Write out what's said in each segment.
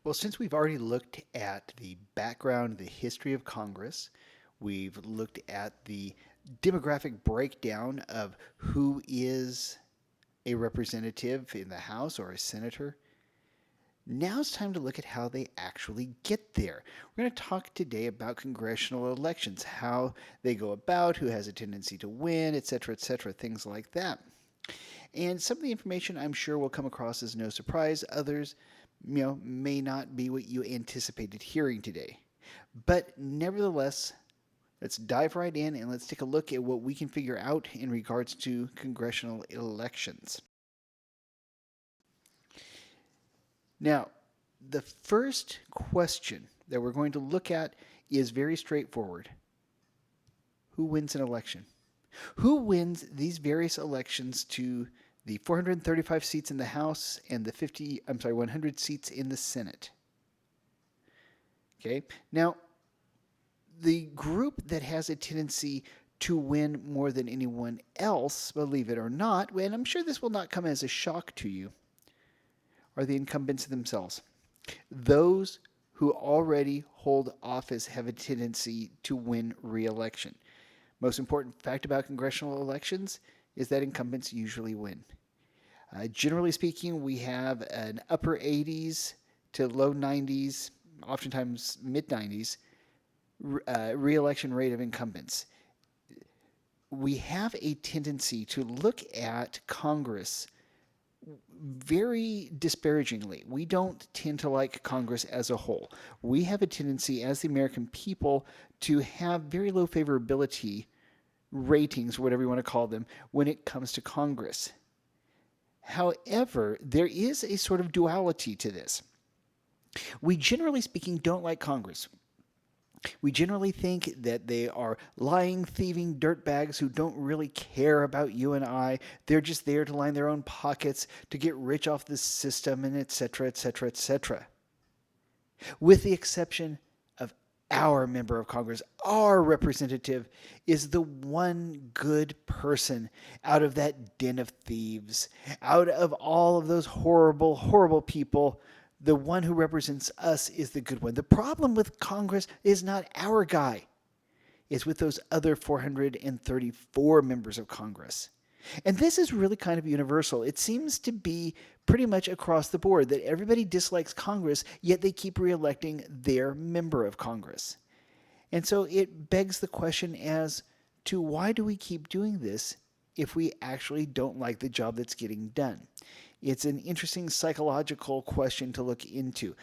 Well, since we've already looked at the background, the history of Congress, we've looked at the demographic breakdown of who is a representative in the House or a senator. Now it's time to look at how they actually get there. We're going to talk today about congressional elections, how they go about, who has a tendency to win, etc., things like that. And some of the information I'm sure will come across as no surprise. Others, may not be what you anticipated hearing today. But nevertheless, let's dive right in and let's take a look at what we can figure out in regards to congressional elections. Now, the first question that we're going to look at is very straightforward. Who wins an election? Who wins these various elections to the 435 seats in the House and the 100 seats in the Senate? Okay. Now, the group that has a tendency to win more than anyone else, believe it or not, and I'm sure this will not come as a shock to you, are the incumbents themselves. Those who already hold office have a tendency to win re-election. Most important fact about congressional elections is that incumbents usually win. Generally speaking, we have an upper 80s to low 90s, oftentimes mid 90s, re-election rate of incumbents. We have a tendency to look at Congress very disparagingly. We don't tend to like Congress as a whole. We have a tendency as the American people to have very low favorability ratings, whatever you want to call them, when it comes to Congress. However, there is a sort of duality to this. We generally speaking don't like Congress. We generally think that they are lying, thieving dirtbags who don't really care about you and I. They're just there to line their own pockets, to get rich off the system, and etc. With the exception of our member of Congress, our representative is the one good person out of that den of thieves, out of all of those horrible, horrible people. The one who represents us is the good one. The problem with Congress is not our guy. It's with those other 434 members of Congress. And this is really kind of universal. It seems to be pretty much across the board that everybody dislikes Congress, yet they keep reelecting their member of Congress. And so it begs the question as to why do we keep doing this if we actually don't like the job that's getting done? It's an interesting psychological question to look into.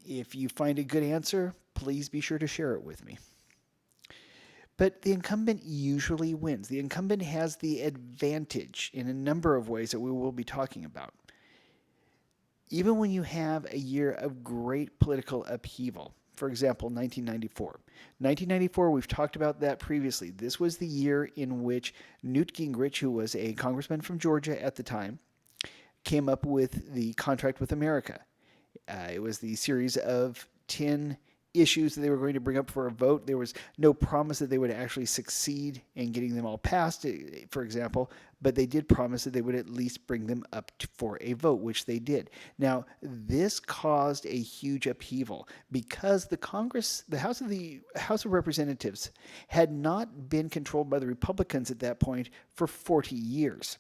If you find a good answer, please be sure to share it with me. But the incumbent usually wins. The incumbent has the advantage in a number of ways that we will be talking about. Even when you have a year of great political upheaval, for example, 1994. 1994, we've talked about that previously. This was the year in which Newt Gingrich, who was a congressman from Georgia at the time, came up with the Contract with America. It was the series of 10 issues that they were going to bring up for a vote. There was no promise that they would actually succeed in getting them all passed, for example, but they did promise that they would at least bring them up for a vote, which they did. Now, this caused a huge upheaval because the House of Representatives had not been controlled by the Republicans at that point for 40 years.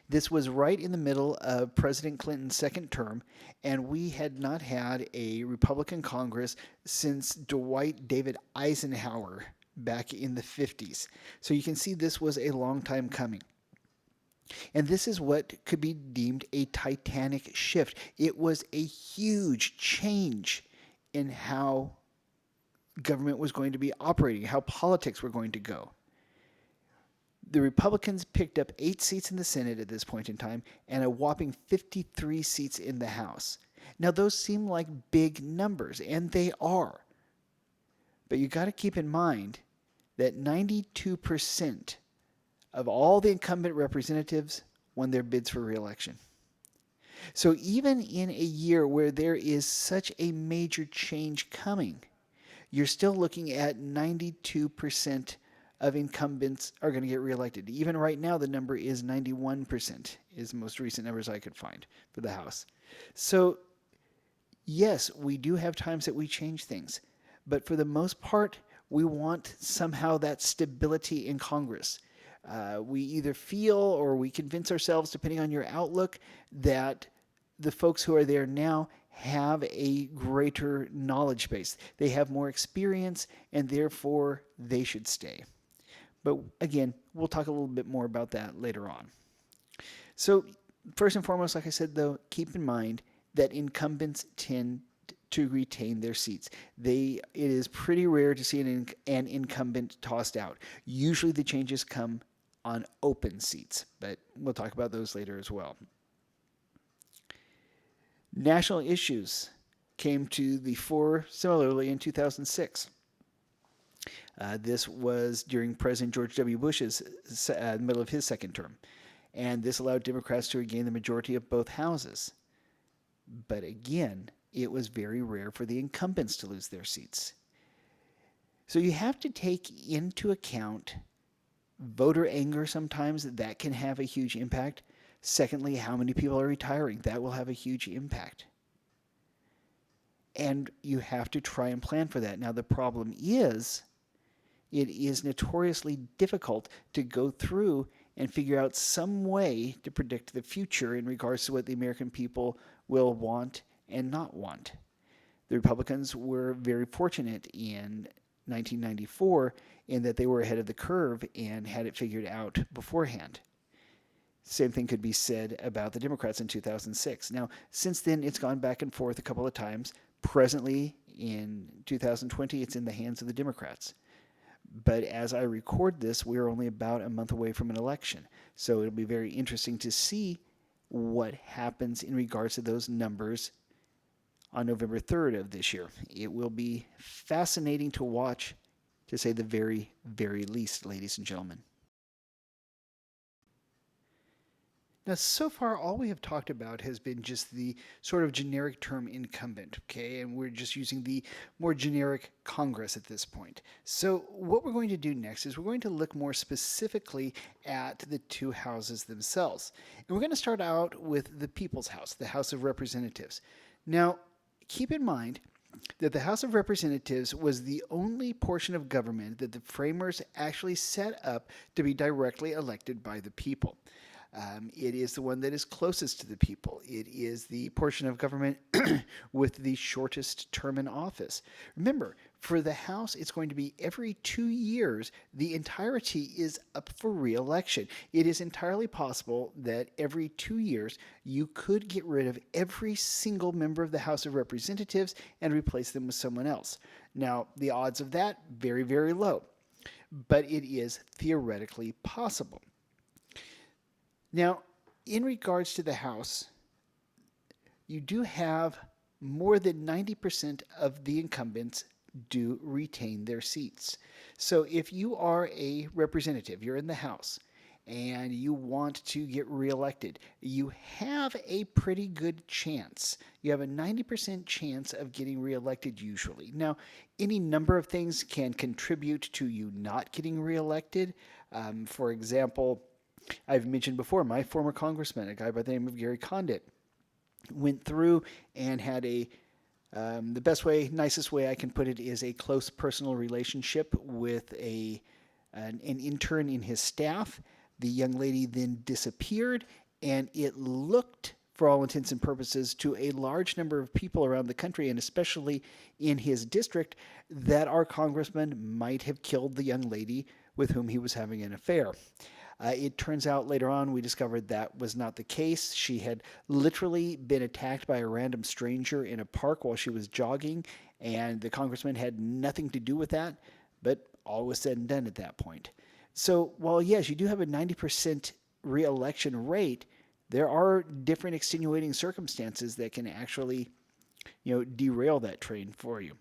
This was right in the middle of President Clinton's second term, and we had not had a Republican Congress since Dwight David Eisenhower back in the 50s. So you can see this was a long time coming. And this is what could be deemed a titanic shift. It was a huge change in how government was going to be operating, how politics were going to go. The Republicans picked up 8 seats in the Senate at this point in time and a whopping 53 seats in the House. Now, those seem like big numbers, and they are. But you got to keep in mind that 92% of all the incumbent representatives won their bids for reelection. So even in a year where there is such a major change coming, you're still looking at 92% of incumbents are going to get reelected. Even right now, the number is 91%, is the most recent numbers I could find for the House. So Yes, we do have times that we change things, but for the most part, we want somehow that stability in Congress. We either feel or we convince ourselves, depending on your outlook, that the folks who are there now have a greater knowledge base. They have more experience, and therefore they should stay. But again, we'll talk a little bit more about that later on. So, first and foremost, like I said, though, keep in mind that incumbents tend to retain their seats. It is pretty rare to see an incumbent tossed out. Usually the changes come on open seats, but we'll talk about those later as well. National issues came to the fore similarly in 2006. This was during President George W. Bush's middle of his second term, and this allowed Democrats to regain the majority of both houses. But again, it was very rare for the incumbents to lose their seats. So you have to take into account voter anger sometimes, that can have a huge impact. Secondly, how many people are retiring, that will have a huge impact. And you have to try and plan for that. Now, the problem is, it is notoriously difficult to go through and figure out some way to predict the future in regards to what the American people will want and not want. The Republicans were very fortunate in 1994 in that they were ahead of the curve and had it figured out beforehand. Same thing could be said about the Democrats in 2006. Now, since then, it's gone back and forth a couple of times. Presently, in 2020, it's in the hands of the Democrats. But as I record this, we're only about a month away from an election. So it'll be very interesting to see what happens in regards to those numbers on November 3rd of this year. It will be fascinating to watch, to say the very, very least, ladies and gentlemen. Now, so far, all we have talked about has been just the sort of generic term incumbent, okay? And we're just using the more generic Congress at this point. So what we're going to do next is we're going to look more specifically at the two houses themselves. And we're going to start out with the People's House, the House of Representatives. Now, keep in mind that the House of Representatives was the only portion of government that the framers actually set up to be directly elected by the people. It is the one that is closest to the people. It is the portion of government with the shortest term in office. Remember, for the House, it's going to be every 2 years, the entirety is up for re-election. It is entirely possible that every 2 years, you could get rid of every single member of the House of Representatives and replace them with someone else. Now, the odds of that, very, very low, but it is theoretically possible. Now, in regards to the House, you do have more than 90% of the incumbents do retain their seats. So if you are a representative, you're in the House, and you want to get reelected, you have a pretty good chance. You have a 90% chance of getting reelected usually. Now, any number of things can contribute to you not getting reelected. For example, I've mentioned before, my former congressman, a guy by the name of Gary Condit, went through and had the best way, nicest way I can put it is a close personal relationship with an intern in his staff. The young lady then disappeared, and it looked, for all intents and purposes, to a large number of people around the country, and especially in his district, that our congressman might have killed the young lady with whom he was having an affair. It turns out later on we discovered that was not the case. She had literally been attacked by a random stranger in a park while she was jogging, and the congressman had nothing to do with that, but all was said and done at that point. So while, yes, you do have a 90% re-election rate, there are different extenuating circumstances that can actually, derail that train for you.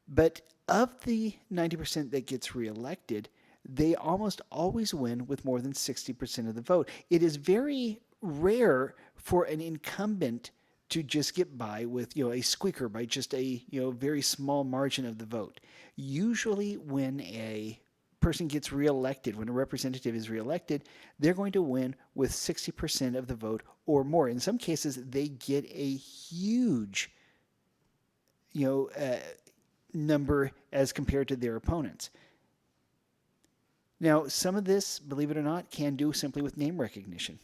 But of the 90% that gets reelected, they almost always win with more than 60% of the vote. It is very rare for an incumbent to just get by with, a squeaker by just a, very small margin of the vote. Usually when a person gets reelected, when a representative is reelected, they're going to win with 60% of the vote or more. In some cases, they get a huge number as compared to their opponents. Now, some of this, believe it or not, can do simply with name recognition.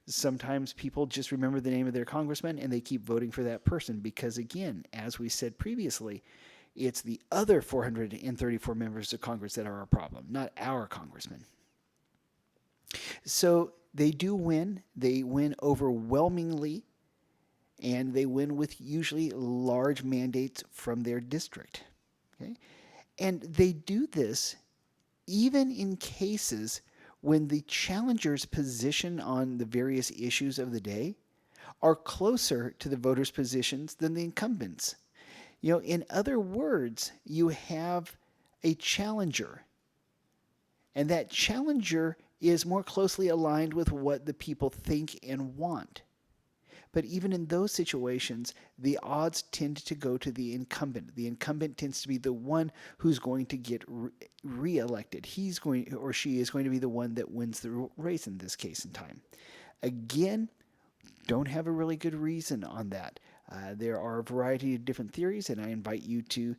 Sometimes people just remember the name of their congressman and they keep voting for that person because, again, as we said previously, it's the other 434 members of Congress that are a problem, not our congressman. So they do win. They win overwhelmingly, and they win with usually large mandates from their district. Okay? And they do this even in cases when the challenger's position on the various issues of the day are closer to the voters' positions than the incumbents. In other words, you have a challenger, and that challenger is more closely aligned with what the people think and want. But even in those situations, the odds tend to go to the incumbent. The incumbent tends to be the one who's going to get reelected. He's going, or she is going to be the one that wins the race in this case in time. Again, don't have a really good reason on that. There are a variety of different theories, and I invite you to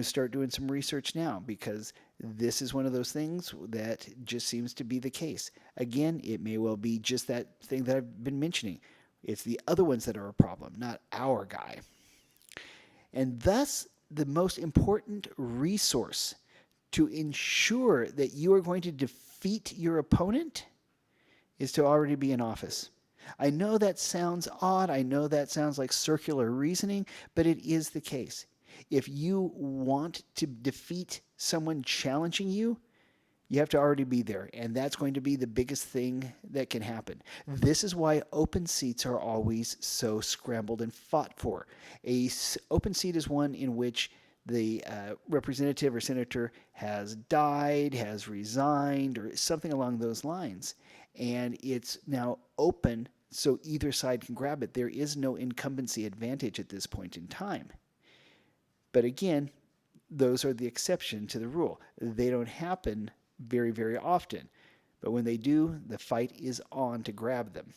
start doing some research now, because this is one of those things that just seems to be the case. Again, it may well be just that thing that I've been mentioning. It's the other ones that are a problem, not our guy. And thus, the most important resource to ensure that you are going to defeat your opponent is to already be in office. I know that sounds odd. I know that sounds like circular reasoning, but it is the case. If you want to defeat someone challenging you, you have to already be there, and that's going to be the biggest thing that can happen. This is why open seats are always so scrambled and fought for. An open seat is one in which the representative or senator has died, has resigned, or something along those lines, and it's now open so either side can grab it. There is no incumbency advantage at this point in time. But again, those are the exception to the rule. They don't happen very, very often. But when they do, the fight is on to grab them.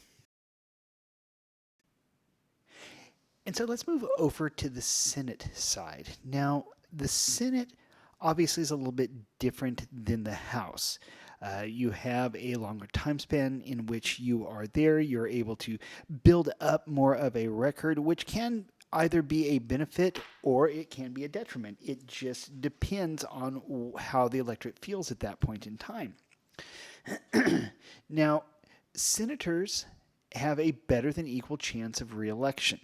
And so let's move over to the Senate side. Now, the Senate obviously is a little bit different than the House. You have a longer time span in which you are there. You're able to build up more of a record, which can either be a benefit or it can be a detriment. It just depends on how the electorate feels at that point in time. Now, senators have a better than equal chance of re-election.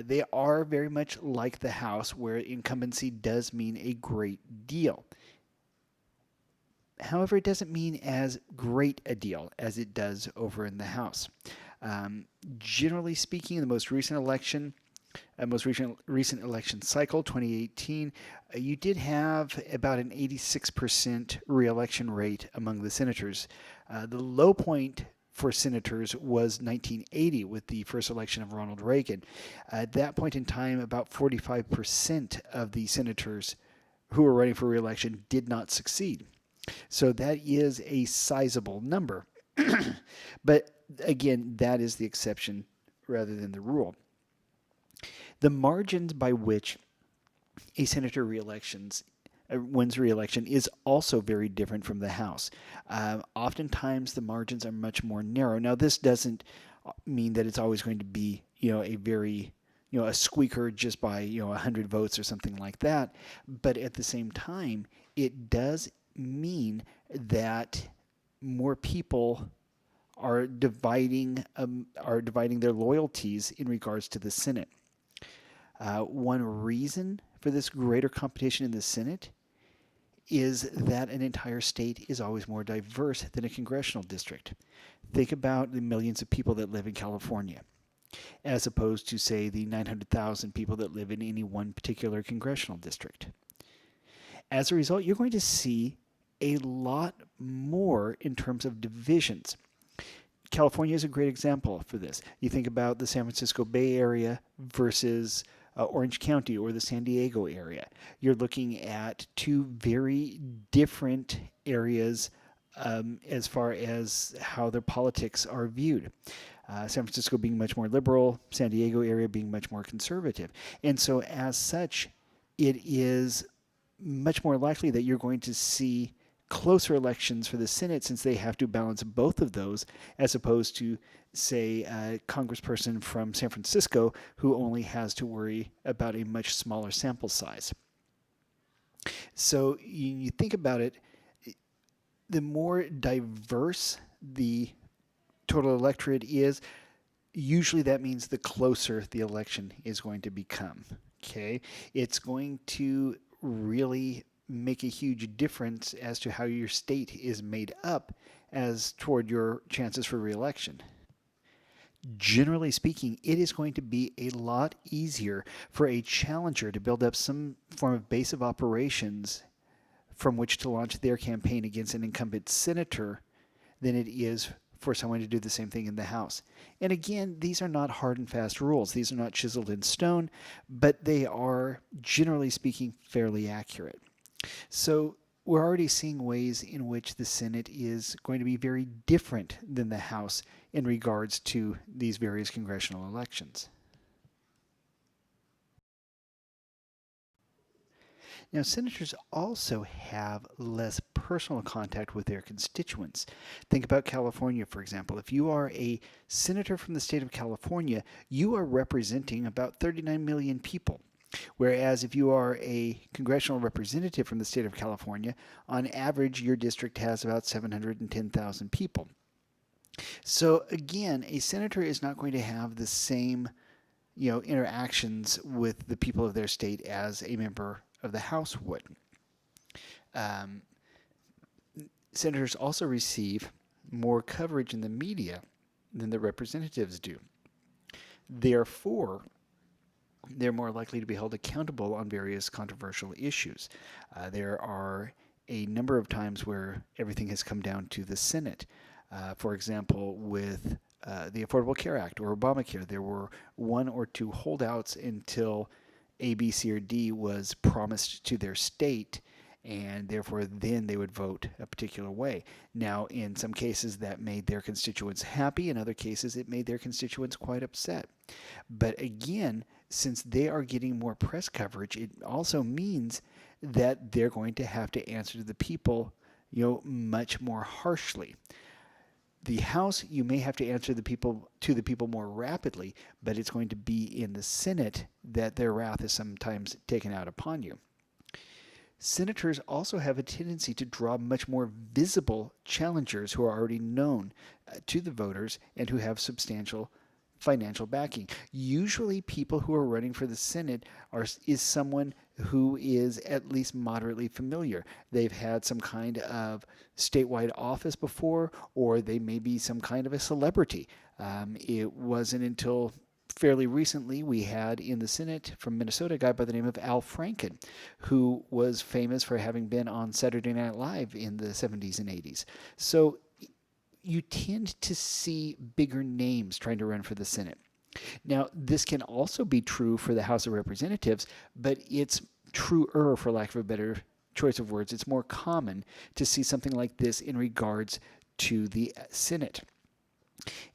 They are very much like the House, where incumbency does mean a great deal. However, it doesn't mean as great a deal as it does over in the House. Generally speaking, the most recent election cycle, 2018, you did have about an 86% re-election rate among the senators. The low point for senators was 1980 with the first election of Ronald Reagan. At that point in time, about 45% of the senators who were running for re-election did not succeed. So that is a sizable number. But again, that is the exception rather than the rule. The margins by which a senator wins re-election is also very different from the House. Oftentimes, the margins are much more narrow. Now, this doesn't mean that it's always going to be, a very, a squeaker just by, 100 votes or something like that. But at the same time, it does mean that more people are dividing their loyalties in regards to the Senate. One reason for this greater competition in the Senate is that an entire state is always more diverse than a congressional district. Think about the millions of people that live in California, as opposed to, say, the 900,000 people that live in any one particular congressional district. As a result, you're going to see a lot more in terms of divisions. California is a great example for this. You think about the San Francisco Bay Area versus Orange County or the San Diego area. You're looking at two very different areas as far as how their politics are viewed. San Francisco being much more liberal, San Diego area being much more conservative. And so, as such, it is much more likely that you're going to see closer elections for the Senate since they have to balance both of those, as opposed to, say, a congressperson from San Francisco who only has to worry about a much smaller sample size. So you think about it, the more diverse the total electorate is, usually that means the closer the election is going to become. Okay, it's going to really make a huge difference as to how your state is made up as toward your chances for reelection. Generally speaking, it is going to be a lot easier for a challenger to build up some form of base of operations from which to launch their campaign against an incumbent senator than it is for someone to do the same thing in the House. And again, these are not hard and fast rules. These are not chiseled in stone, but they are, generally speaking, fairly accurate. So we're already seeing ways in which the Senate is going to be very different than the House in regards to these various congressional elections. Now, senators also have less personal contact with their constituents. Think about California, for example. If you are a senator from the state of California, you are representing about 39 million people. Whereas if you are a congressional representative from the state of California, on average, your district has about 710,000 people. So again, a senator is not going to have the same, interactions with the people of their state as a member of the House would. Um, Senators also receive more coverage in the media than the representatives do. Therefore, they're more likely to be held accountable on various controversial issues. There are a number of times where everything has come down to the Senate. For example, with the Affordable Care Act or Obamacare, there were one or two holdouts until A, B, C, or D was promised to their state, and therefore then they would vote a particular way. Now, in some cases, that made their constituents happy. In other cases, it made their constituents quite upset. But again, since they are getting more press coverage, it also means that they're going to have to answer to the people, much more harshly. The House, you may have to answer to the people more rapidly, but it's going to be in the Senate that their wrath is sometimes taken out upon you. Senators also have a tendency to draw much more visible challengers who are already known to the voters and who have substantial financial backing. Usually people who are running for the Senate is someone who is at least moderately familiar. They've had some kind of statewide office before, or they may be some kind of a celebrity. It wasn't until fairly recently we had in the Senate from Minnesota a guy by the name of Al Franken, who was famous for having been on Saturday Night Live in the 70s and 80s. So you tend to see bigger names trying to run for the Senate. Now, this can also be true for the House of Representatives, but it's truer, for lack of a better choice of words. It's more common to see something like this in regards to the Senate.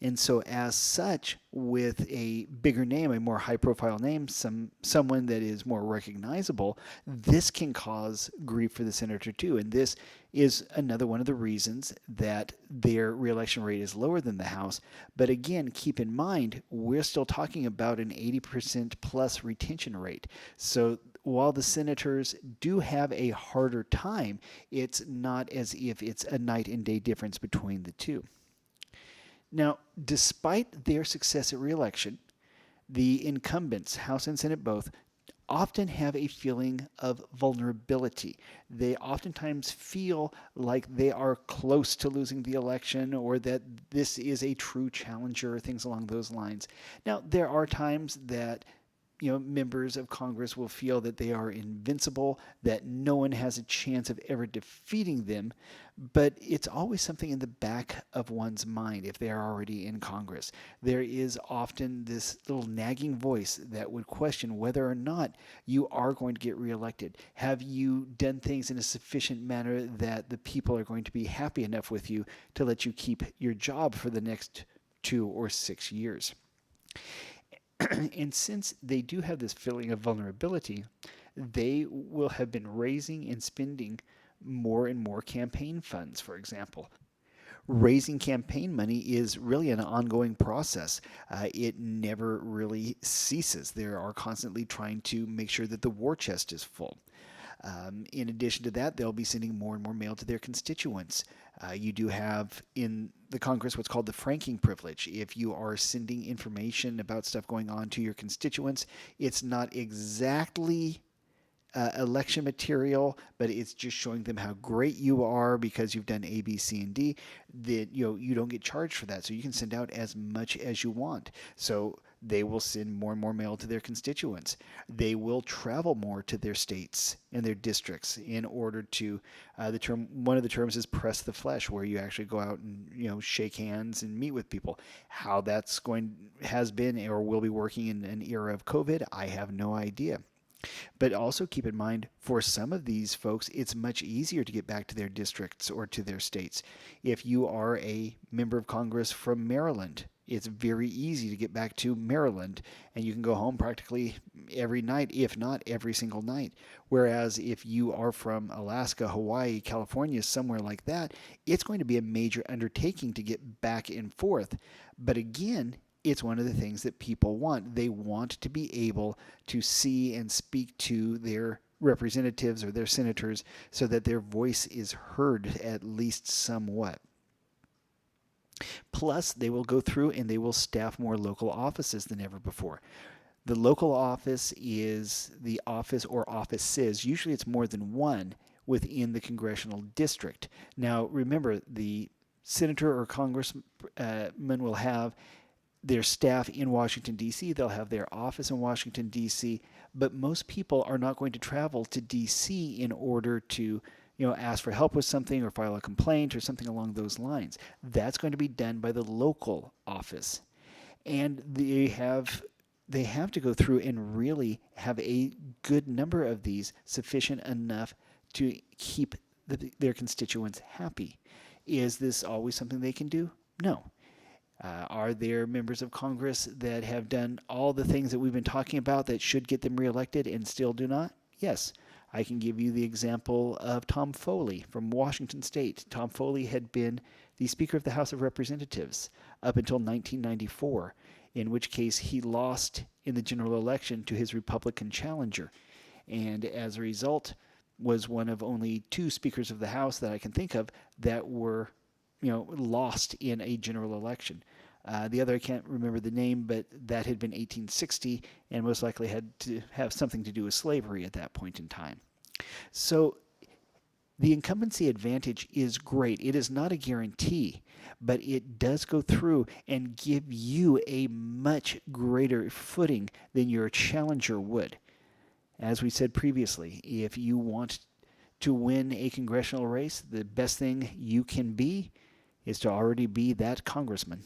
And so as such, with a bigger name, a more high-profile name, someone that is more recognizable, this can cause grief for the senator too. And this is another one of the reasons that their reelection rate is lower than the House. But again, keep in mind, we're still talking about an 80% plus retention rate. So while the senators do have a harder time, it's not as if it's a night and day difference between the two. Now, despite their success at reelection, the incumbents, House and Senate both, often have a feeling of vulnerability. They oftentimes feel like they are close to losing the election or that this is a true challenger, things along those lines. Now, there are times that members of Congress will feel that they are invincible, that no one has a chance of ever defeating them, but it's always something in the back of one's mind if they are already in Congress. There is often this little nagging voice that would question whether or not you are going to get reelected. Have you done things in a sufficient manner that the people are going to be happy enough with you to let you keep your job for the next 2 or 6 years. And since they do have this feeling of vulnerability, they will have been raising and spending more and more campaign funds, for example. Raising campaign money is really an ongoing process. It never really ceases. They are constantly trying to make sure that the war chest is full. In addition to that, they'll be sending more and more mail to their constituents. You do have in the Congress what's called the franking privilege. If you are sending information about stuff going on to your constituents, it's not exactly election material, but it's just showing them how great you are because you've done A, B, C, and D. That you don't get charged for that, so you can send out as much as you want. So they will send more and more mail to their constituents. They will travel more to their states and their districts in order to one of the terms is press the flesh, where you actually go out and shake hands and meet with people. How that's has been or will be working in an era of COVID, I have no idea. But also keep in mind, for some of these folks, it's much easier to get back to their districts or to their states. If you are a member of Congress from Maryland, it's very easy to get back to Maryland, and you can go home practically every night, if not every single night. Whereas if you are from Alaska, Hawaii, California, somewhere like that, it's going to be a major undertaking to get back and forth. But again, it's one of the things that people want. They want to be able to see and speak to their representatives or their senators so that their voice is heard at least somewhat. Plus, they will go through and they will staff more local offices than ever before. The local office is the office or offices. Usually it's more than one within the congressional district. Now, remember, the senator or congressman will have their staff in Washington, D.C. They'll have their office in Washington, D.C., but most people are not going to travel to D.C. in order to ask for help with something or file a complaint or something along those lines. That's going to be done by the local office. And they have to go through and really have a good number of these, sufficient enough to keep their constituents happy. Is this always something they can do? No. Are there members of Congress that have done all the things that we've been talking about that should get them reelected and still do not? Yes. I can give you the example of Tom Foley from Washington State. Tom Foley had been the Speaker of the House of Representatives up until 1994, in which case he lost in the general election to his Republican challenger, and as a result was one of only 2 speakers of the House that I can think of that were lost in a general election. The other, I can't remember the name, but that had been 1860 and most likely had to have something to do with slavery at that point in time. So the incumbency advantage is great. It is not a guarantee, but it does go through and give you a much greater footing than your challenger would. As we said previously, if you want to win a congressional race, the best thing you can be is to already be that congressman.